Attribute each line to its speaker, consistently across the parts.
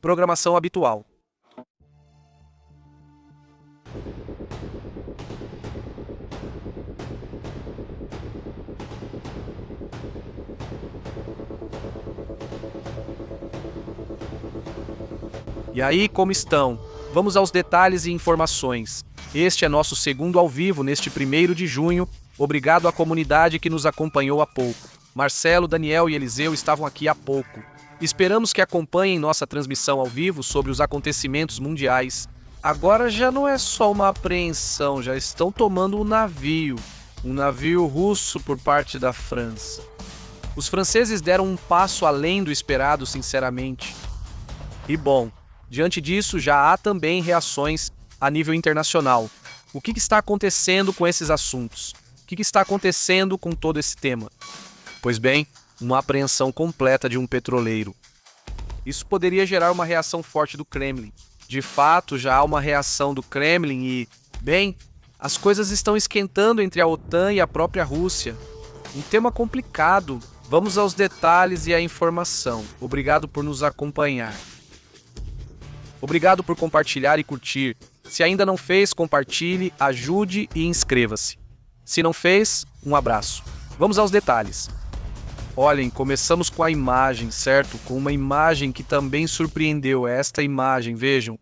Speaker 1: Programação habitual. E aí, como estão? Vamos aos detalhes e informações. Este é nosso segundo ao vivo neste 1º de junho. Obrigado à comunidade que nos acompanhou há pouco. Marcelo, Daniel e Eliseu estavam aqui há pouco. Esperamos que acompanhem nossa transmissão ao vivo sobre os acontecimentos mundiais. Agora já não é só uma apreensão, já estão tomando um navio russo por parte da França. Os franceses deram um passo além do esperado, sinceramente. E bom, diante disso já há também reações a nível internacional. O que está acontecendo com esses assuntos? O que está acontecendo com todo esse tema? Pois bem, uma apreensão completa de um petroleiro. Isso poderia gerar uma reação forte do Kremlin. De fato, já há uma reação do Kremlin e, bem, as coisas estão esquentando entre a OTAN e a própria Rússia. Um tema complicado. Vamos aos detalhes e à informação. Obrigado por nos acompanhar. Obrigado por compartilhar e curtir. Se ainda não fez, compartilhe, ajude e inscreva-se. Se não fez, um abraço. Vamos aos detalhes. Olhem, começamos com a imagem, certo? Com uma imagem que também surpreendeu. Esta imagem, vejam.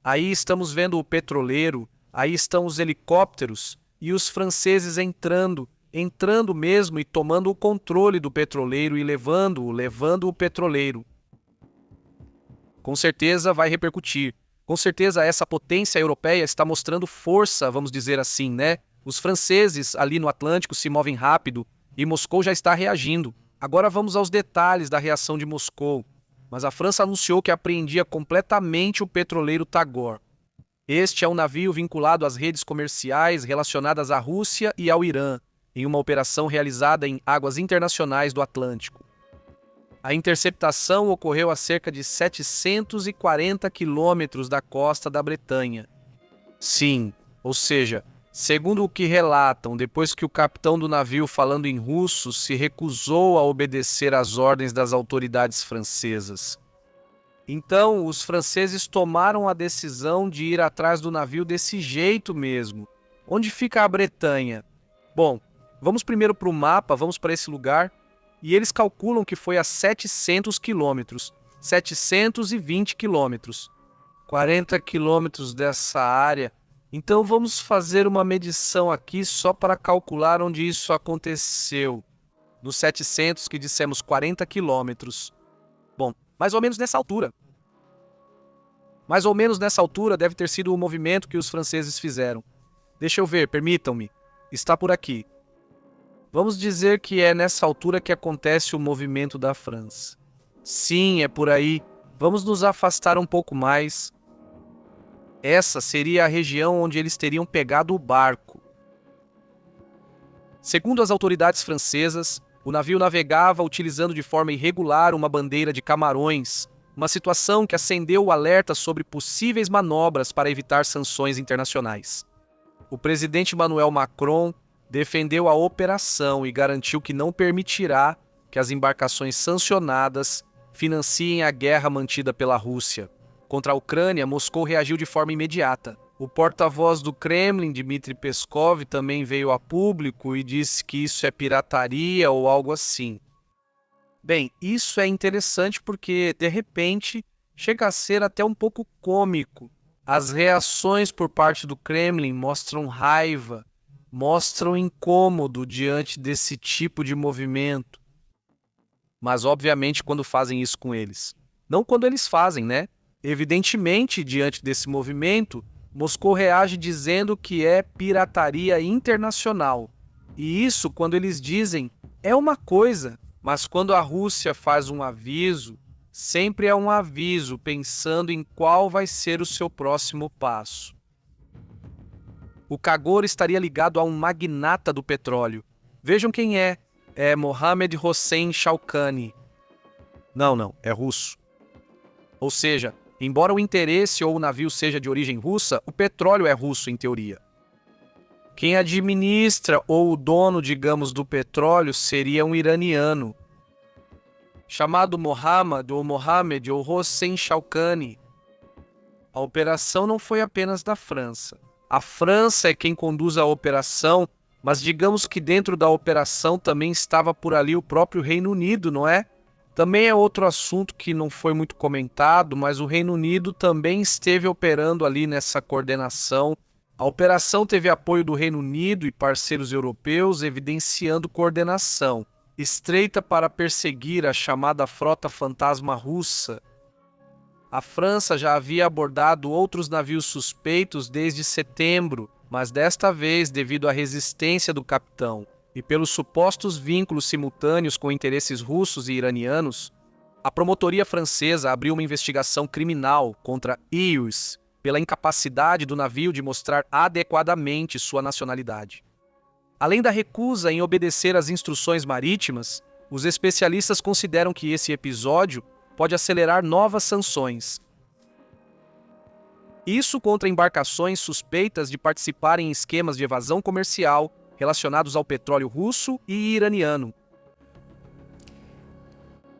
Speaker 1: Aí estamos vendo o petroleiro, aí estão os helicópteros e os franceses entrando mesmo e tomando o controle do petroleiro e levando o petroleiro. Com certeza vai repercutir. Com certeza essa potência europeia está mostrando força, vamos dizer assim, né? Os franceses ali no Atlântico se movem rápido e Moscou já está reagindo. Agora vamos aos detalhes da reação de Moscou. Mas a França anunciou que apreendia completamente o petroleiro Tagor. Este é um navio vinculado às redes comerciais relacionadas à Rússia e ao Irã, em uma operação realizada em águas internacionais do Atlântico. A interceptação ocorreu a cerca de 740 quilômetros da costa da Bretanha. Sim, ou seja, segundo o que relatam, depois que o capitão do navio, falando em russo, se recusou a obedecer às ordens das autoridades francesas. Então, os franceses tomaram a decisão de ir atrás do navio desse jeito mesmo. Onde fica a Bretanha? Bom, vamos primeiro para o mapa, vamos para esse lugar. E eles calculam que foi a 700 quilômetros, 720 quilômetros, 40 quilômetros dessa área. Então vamos fazer uma medição aqui só para calcular onde isso aconteceu. Nos 700 que dissemos 40 quilômetros. Bom, mais ou menos nessa altura. Mais ou menos nessa altura deve ter sido o movimento que os franceses fizeram. Deixa eu ver, permitam-me. Está por aqui. Vamos dizer que é nessa altura que acontece o movimento da França. Sim, é por aí. Vamos nos afastar um pouco mais. Essa seria a região onde eles teriam pegado o barco. Segundo as autoridades francesas, o navio navegava utilizando de forma irregular uma bandeira de Camarões, uma situação que acendeu o alerta sobre possíveis manobras para evitar sanções internacionais. O presidente Emmanuel Macron defendeu a operação e garantiu que não permitirá que as embarcações sancionadas financiem a guerra mantida pela Rússia. Contra a Ucrânia, Moscou reagiu de forma imediata. O porta-voz do Kremlin, Dmitry Peskov, também veio a público e disse que isso é pirataria ou algo assim. Bem, isso é interessante porque, de repente, chega a ser até um pouco cômico. As reações por parte do Kremlin mostram raiva, mostram incômodo diante desse tipo de movimento. Mas, obviamente, quando fazem isso com eles. Não quando eles fazem, né? Evidentemente, diante desse movimento, Moscou reage dizendo que é pirataria internacional. E isso, quando eles dizem, é uma coisa. Mas quando a Rússia faz um aviso, sempre é um aviso pensando em qual vai ser o seu próximo passo. O Tagor estaria ligado a um magnata do petróleo. Vejam quem é. É Mohammad Hossein Shawkani. Não, é russo. Ou seja, embora o interesse ou o navio seja de origem russa, o petróleo é russo em teoria. Quem administra ou o dono, digamos, do petróleo seria um iraniano. chamado Mohammed ou Mohamed ou Hossein Shawkani. A operação não foi apenas da França. A França é quem conduz a operação, mas digamos que dentro da operação também estava por ali o próprio Reino Unido, não é? Também é outro assunto que não foi muito comentado, mas o Reino Unido também esteve operando ali nessa coordenação. A operação teve apoio do Reino Unido e parceiros europeus, evidenciando coordenação estreita para perseguir a chamada Frota Fantasma Russa. A França já havia abordado outros navios suspeitos desde setembro, mas desta vez, devido à resistência do capitão e pelos supostos vínculos simultâneos com interesses russos e iranianos, a promotoria francesa abriu uma investigação criminal contra Ius pela incapacidade do navio de mostrar adequadamente sua nacionalidade. Além da recusa em obedecer às instruções marítimas, os especialistas consideram que esse episódio pode acelerar novas sanções. Isso contra embarcações suspeitas de participarem em esquemas de evasão comercial relacionados ao petróleo russo e iraniano.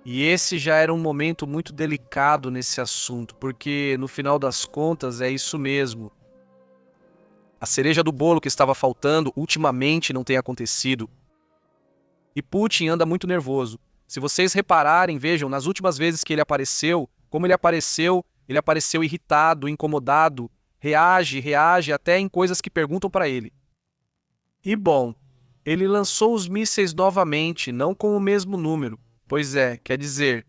Speaker 1: E esse já era um momento muito delicado nesse assunto, porque no final das contas é isso mesmo. A cereja do bolo que estava faltando ultimamente não tem acontecido. E Putin anda muito nervoso. Se vocês repararem, vejam, nas últimas vezes que ele apareceu, como ele apareceu irritado, incomodado, reage até em coisas que perguntam para ele. E bom, ele lançou os mísseis novamente, não com o mesmo número. Pois é, quer dizer,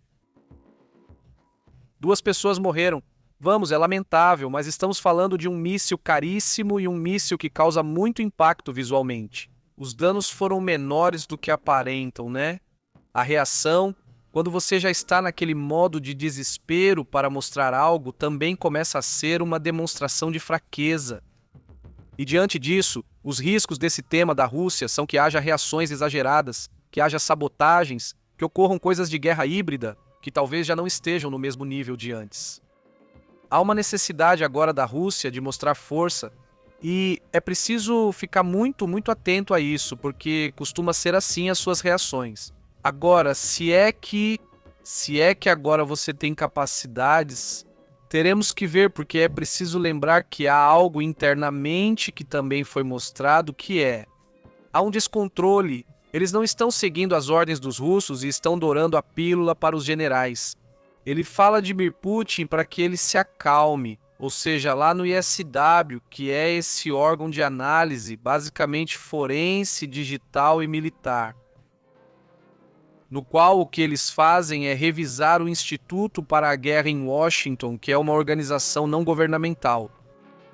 Speaker 1: 2 pessoas morreram. Vamos, é lamentável, mas estamos falando de um míssil caríssimo e um míssil que causa muito impacto visualmente. Os danos foram menores do que aparentam, né? A reação, quando você já está naquele modo de desespero para mostrar algo, também começa a ser uma demonstração de fraqueza. E diante disso, os riscos desse tema da Rússia são que haja reações exageradas, que haja sabotagens, que ocorram coisas de guerra híbrida, que talvez já não estejam no mesmo nível de antes. Há uma necessidade agora da Rússia de mostrar força e é preciso ficar muito atento a isso, porque costuma ser assim as suas reações. Agora, se é que agora você tem capacidades, teremos que ver, porque é preciso lembrar que há algo internamente que também foi mostrado, que há um descontrole. Eles não estão seguindo as ordens dos russos e estão dourando a pílula para os generais. Ele fala de Vladimir Putin para que ele se acalme, ou seja, lá no ISW, que é esse órgão de análise, basicamente forense, digital e militar, no qual o que eles fazem é revisar o Instituto para a Guerra em Washington, que é uma organização não governamental.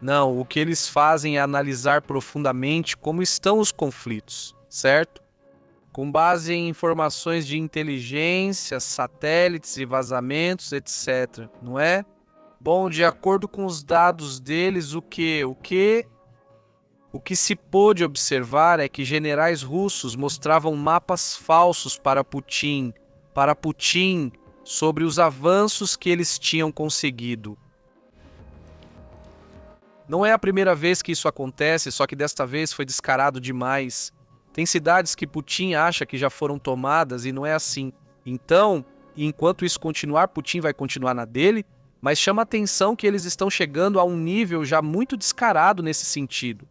Speaker 1: Não, o que eles fazem é analisar profundamente como estão os conflitos, certo? Com base em informações de inteligência, satélites e vazamentos, etc. Não é? Bom, de acordo com os dados deles, o que se pôde observar é que generais russos mostravam mapas falsos para Putin sobre os avanços que eles tinham conseguido. Não é a primeira vez que isso acontece, só que desta vez foi descarado demais. Tem cidades que Putin acha que já foram tomadas e não é assim. Então, enquanto isso continuar, Putin vai continuar na dele, mas chama a atenção que eles estão chegando a um nível já muito descarado nesse sentido.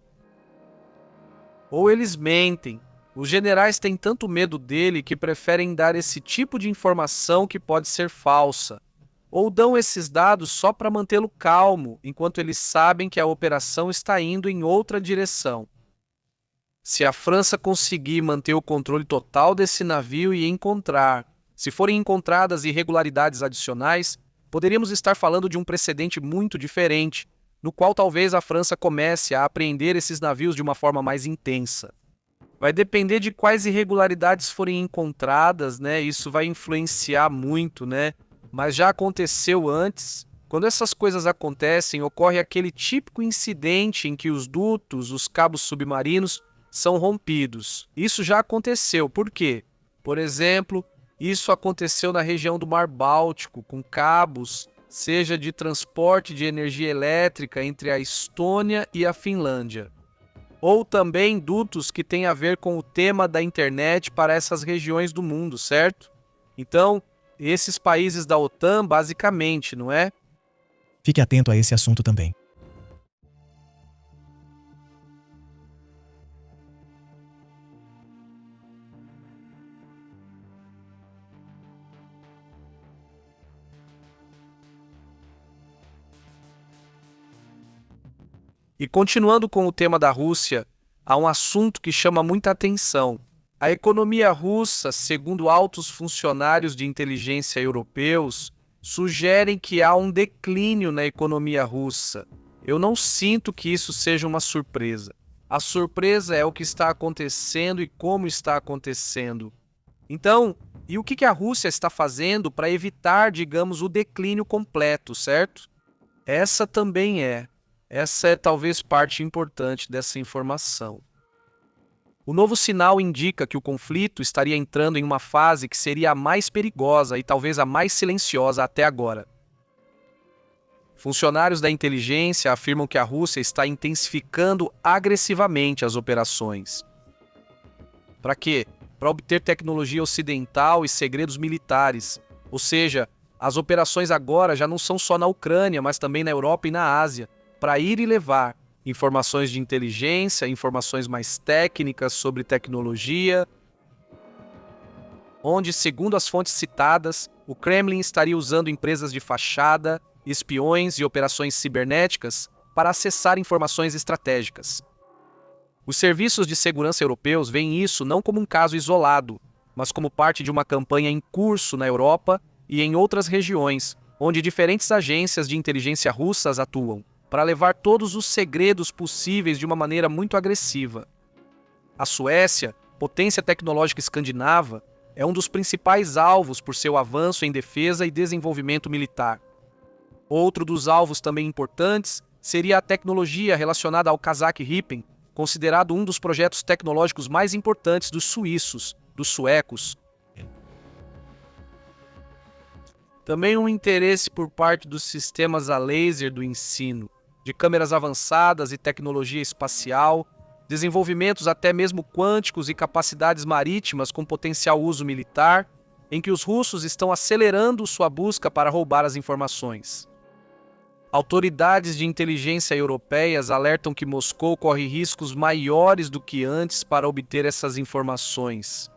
Speaker 1: Ou eles mentem. Os generais têm tanto medo dele que preferem dar esse tipo de informação que pode ser falsa. Ou dão esses dados só para mantê-lo calmo, enquanto eles sabem que a operação está indo em outra direção. Se a França conseguir manter o controle total desse navio e se forem encontradas irregularidades adicionais, poderíamos estar falando de um precedente muito diferente, no qual talvez a França comece a apreender esses navios de uma forma mais intensa. Vai depender de quais irregularidades forem encontradas, né? Isso vai influenciar muito, né? Mas já aconteceu antes. Quando essas coisas acontecem, ocorre aquele típico incidente em que os dutos, os cabos submarinos, são rompidos. Isso já aconteceu. Por quê? Por exemplo, isso aconteceu na região do Mar Báltico, com cabos, seja de transporte de energia elétrica entre a Estônia e a Finlândia. Ou também dutos que têm a ver com o tema da internet para essas regiões do mundo, certo? Então, esses países da OTAN, basicamente, não é?
Speaker 2: Fique atento a esse assunto também.
Speaker 1: E continuando com o tema da Rússia, há um assunto que chama muita atenção. A economia russa, segundo altos funcionários de inteligência europeus, sugerem que há um declínio na economia russa. Eu não sinto que isso seja uma surpresa. A surpresa é o que está acontecendo e como está acontecendo. Então, e o que a Rússia está fazendo para evitar, digamos, o declínio completo, certo? Essa é talvez parte importante dessa informação. O novo sinal indica que o conflito estaria entrando em uma fase que seria a mais perigosa e talvez a mais silenciosa até agora. Funcionários da inteligência afirmam que a Rússia está intensificando agressivamente as operações. Para quê? Para obter tecnologia ocidental e segredos militares. Ou seja, as operações agora já não são só na Ucrânia, mas também na Europa e na Ásia, para ir e levar informações de inteligência, informações mais técnicas sobre tecnologia, onde, segundo as fontes citadas, o Kremlin estaria usando empresas de fachada, espiões e operações cibernéticas para acessar informações estratégicas. Os serviços de segurança europeus veem isso não como um caso isolado, mas como parte de uma campanha em curso na Europa e em outras regiões, onde diferentes agências de inteligência russas atuam, para levar todos os segredos possíveis de uma maneira muito agressiva. A Suécia, potência tecnológica escandinava, é um dos principais alvos por seu avanço em defesa e desenvolvimento militar. Outro dos alvos também importantes seria a tecnologia relacionada ao Kazakh-Rippen, considerado um dos projetos tecnológicos mais importantes dos suíços, dos suecos. Também um interesse por parte dos sistemas a laser do ensino, de câmeras avançadas e tecnologia espacial, desenvolvimentos até mesmo quânticos e capacidades marítimas com potencial uso militar, em que os russos estão acelerando sua busca para roubar as informações. Autoridades de inteligência europeias alertam que Moscou corre riscos maiores do que antes para obter essas informações.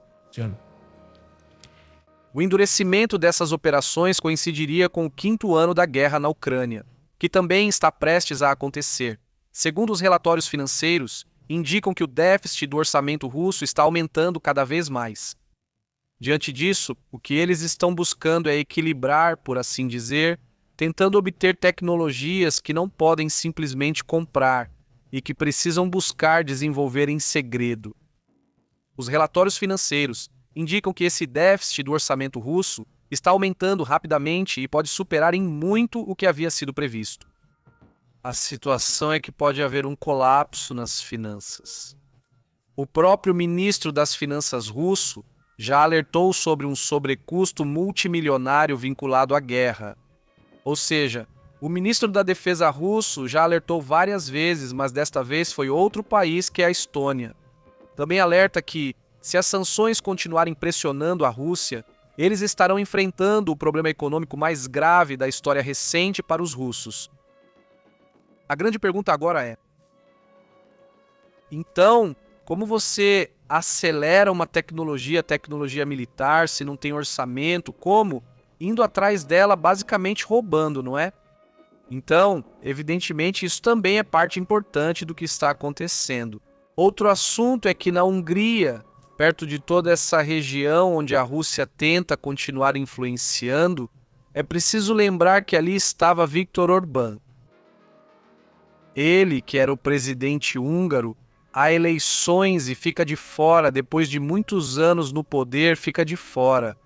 Speaker 1: O endurecimento dessas operações coincidiria com o 5º ano da guerra na Ucrânia, que também está prestes a acontecer. Segundo os relatórios financeiros, indicam que o déficit do orçamento russo está aumentando cada vez mais. Diante disso, o que eles estão buscando é equilibrar, por assim dizer, tentando obter tecnologias que não podem simplesmente comprar e que precisam buscar desenvolver em segredo. Os relatórios financeiros indicam que esse déficit do orçamento russo está aumentando rapidamente e pode superar em muito o que havia sido previsto. A situação é que pode haver um colapso nas finanças. O próprio ministro das Finanças russo já alertou sobre um sobrecusto multimilionário vinculado à guerra. Ou seja, o ministro da Defesa russo já alertou várias vezes, mas desta vez foi outro país, que é a Estônia. Também alerta que, se as sanções continuarem pressionando a Rússia, eles estarão enfrentando o problema econômico mais grave da história recente para os russos. A grande pergunta agora é: então, como você acelera uma tecnologia militar, se não tem orçamento? Como? Indo atrás dela, basicamente roubando, não é? Então, evidentemente, isso também é parte importante do que está acontecendo. Outro assunto é que na Hungria, perto de toda essa região onde a Rússia tenta continuar influenciando, é preciso lembrar que ali estava Viktor Orbán. Ele, que era o presidente húngaro, há eleições e fica de fora, depois de muitos anos no poder, fica de fora.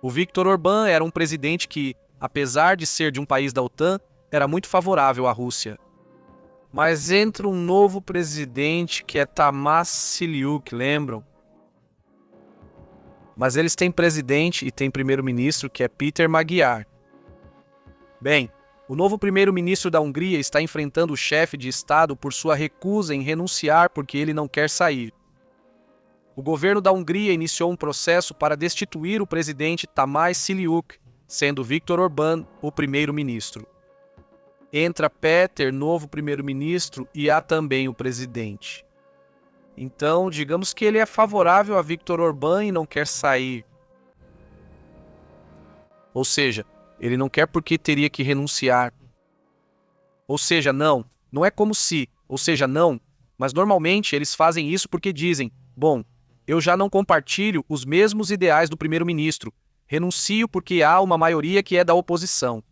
Speaker 1: O Viktor Orbán era um presidente que, apesar de ser de um país da OTAN, era muito favorável à Rússia. Mas entra um novo presidente que é Tamás Siliuk, lembram? Mas eles têm presidente e têm primeiro-ministro que é Péter Magyar. Bem, o novo primeiro-ministro da Hungria está enfrentando o chefe de Estado por sua recusa em renunciar porque ele não quer sair. O governo da Hungria iniciou um processo para destituir o presidente Tamás Siliuk, sendo Viktor Orbán o primeiro-ministro. Entra Péter, novo primeiro-ministro, e há também o presidente. Então, digamos que ele é favorável a Viktor Orbán e não quer sair. Ou seja, ele não quer porque teria que renunciar. Ou seja, não é como se, ou seja, não, mas normalmente eles fazem isso porque dizem, bom, eu já não compartilho os mesmos ideais do primeiro-ministro, renuncio porque há uma maioria que é da oposição.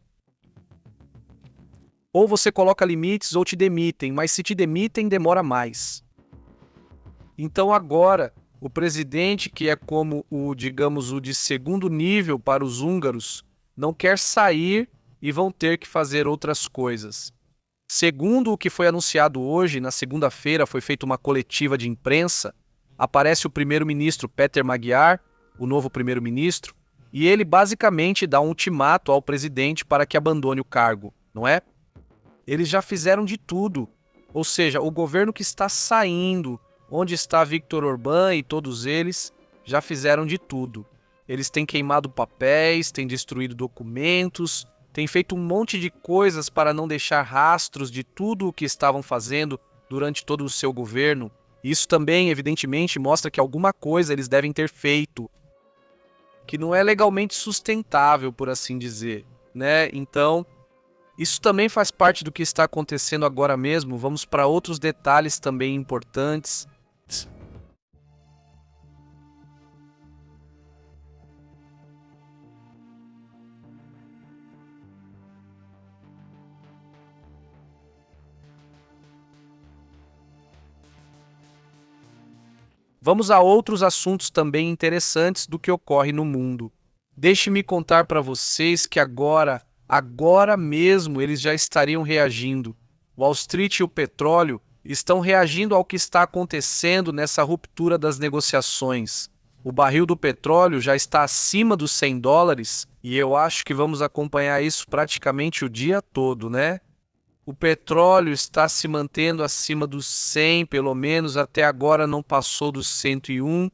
Speaker 1: Ou você coloca limites ou te demitem, mas se te demitem, demora mais. Então agora, o presidente, que é como o de segundo nível para os húngaros, não quer sair e vão ter que fazer outras coisas. Segundo o que foi anunciado hoje, na segunda-feira foi feita uma coletiva de imprensa, aparece o primeiro-ministro Péter Magyar, o novo primeiro-ministro, e ele basicamente dá um ultimato ao presidente para que abandone o cargo, não é? Eles já fizeram de tudo, ou seja, o governo que está saindo, onde está Viktor Orbán e todos eles, já fizeram de tudo. Eles têm queimado papéis, têm destruído documentos, têm feito um monte de coisas para não deixar rastros de tudo o que estavam fazendo durante todo o seu governo. Isso também, evidentemente, mostra que alguma coisa eles devem ter feito, que não é legalmente sustentável, por assim dizer, né? Então, isso também faz parte do que está acontecendo agora mesmo. Vamos para outros detalhes também importantes. Vamos a outros assuntos também interessantes do que ocorre no mundo. Deixe-me contar para vocês que agora mesmo eles já estariam reagindo. Wall Street e o petróleo estão reagindo ao que está acontecendo nessa ruptura das negociações. O barril do petróleo já está acima dos $100 e eu acho que vamos acompanhar isso praticamente o dia todo, né? O petróleo está se mantendo acima dos 100, pelo menos até agora não passou dos 101,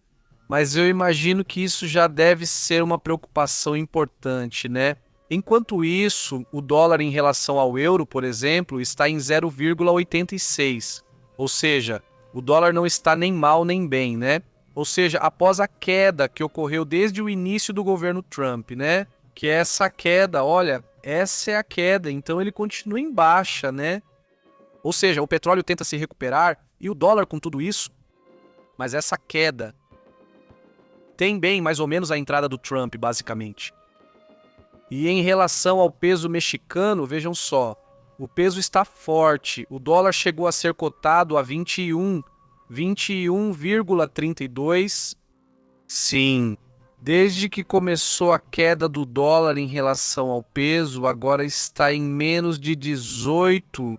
Speaker 1: mas eu imagino que isso já deve ser uma preocupação importante, né? Enquanto isso, o dólar em relação ao euro, por exemplo, está em 0,86, ou seja, o dólar não está nem mal nem bem, né? Ou seja, após a queda que ocorreu desde o início do governo Trump, né? Que é essa queda, olha, essa é a queda, então ele continua em baixa, né? Ou seja, o petróleo tenta se recuperar e o dólar com tudo isso, mas essa queda tem bem mais ou menos a entrada do Trump, basicamente. E em relação ao peso mexicano, vejam só, o peso está forte, o dólar chegou a ser cotado a 21,32. Sim, desde que começou a queda do dólar em relação ao peso, agora está em menos de 18%.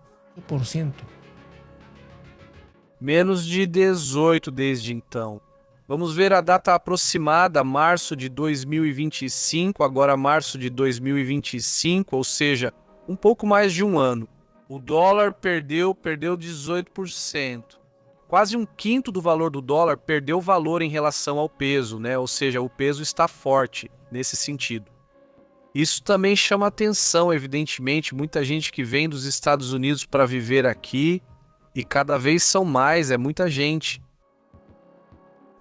Speaker 1: Menos de 18 desde então. Vamos ver a data aproximada, março de 2025, agora março de 2025, ou seja, um pouco mais de um ano. O dólar perdeu 18%. Quase um quinto do valor do dólar perdeu valor em relação ao peso, né? Ou seja, o peso está forte nesse sentido. Isso também chama atenção, evidentemente, muita gente que vem dos Estados Unidos para viver aqui, e cada vez são mais, é muita gente.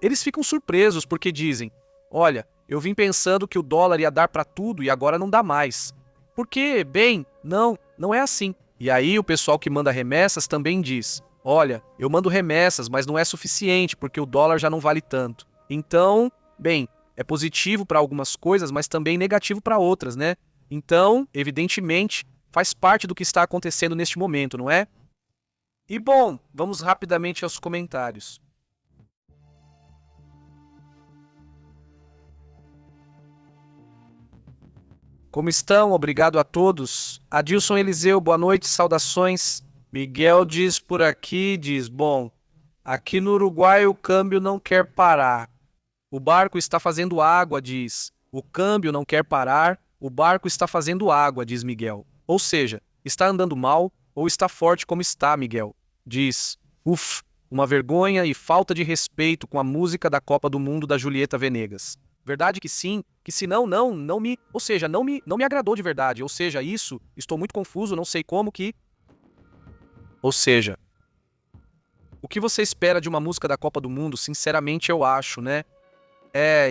Speaker 1: Eles ficam surpresos porque dizem, olha, eu vim pensando que o dólar ia dar para tudo e agora não dá mais. Porque, bem, não é assim. E aí o pessoal que manda remessas também diz, olha, eu mando remessas, mas não é suficiente porque o dólar já não vale tanto. Então, bem, é positivo para algumas coisas, mas também negativo para outras, né? Então, evidentemente, faz parte do que está acontecendo neste momento, não é? E bom, vamos rapidamente aos comentários. Como estão? Obrigado a todos. Adilson Eliseu, boa noite, saudações. Miguel diz por aqui, bom, aqui no Uruguai o câmbio não quer parar. O barco está fazendo água, diz. O câmbio não quer parar, o barco está fazendo água, diz Miguel. Ou seja, está andando mal ou está forte como está, Miguel. Diz, Uma vergonha e falta de respeito com a música da Copa do Mundo da Julieta Venegas. Verdade que sim, que se não me... Ou seja, não me agradou de verdade. Ou seja, isso, estou muito confuso, não sei como que... Ou seja, o que você espera de uma música da Copa do Mundo, sinceramente eu acho, né?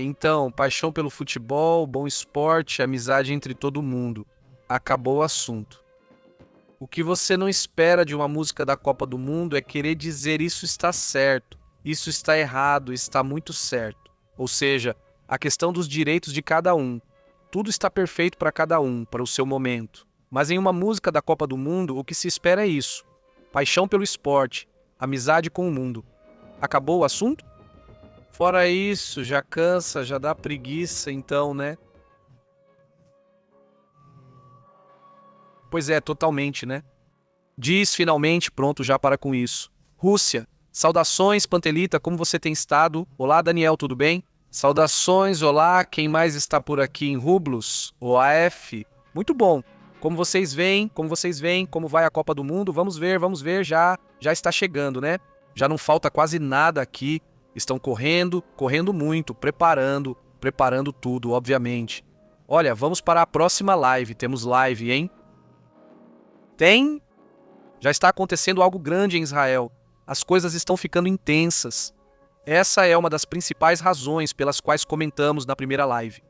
Speaker 1: Então, paixão pelo futebol, bom esporte, amizade entre todo mundo. Acabou o assunto. O que você não espera de uma música da Copa do Mundo é querer dizer isso está certo, isso está errado, está muito certo. Ou seja, a questão dos direitos de cada um. Tudo está perfeito para cada um, para o seu momento. Mas em uma música da Copa do Mundo, o que se espera é isso. Paixão pelo esporte, amizade com o mundo. Acabou o assunto? Fora isso, já cansa, já dá preguiça, então, né? Pois é, totalmente, né? Diz finalmente, pronto, já para com isso. Rússia, saudações, Pantelita, como você tem estado? Olá, Daniel, tudo bem? Saudações, olá, quem mais está por aqui em Rublos? OAF, muito bom. Como vocês veem, como vai a Copa do Mundo? Vamos ver, já está chegando, né? Já não falta quase nada aqui. Estão correndo muito, preparando tudo, obviamente. Olha, vamos para a próxima live. Temos live, hein? Tem? Já está acontecendo algo grande em Israel. As coisas estão ficando intensas. Essa é uma das principais razões pelas quais comentamos na primeira live.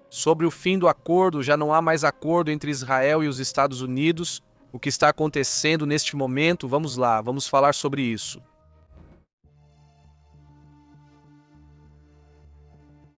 Speaker 1: Sobre o fim do acordo, já não há mais acordo entre Israel e os Estados Unidos. O que está acontecendo neste momento? Vamos lá, vamos falar sobre isso.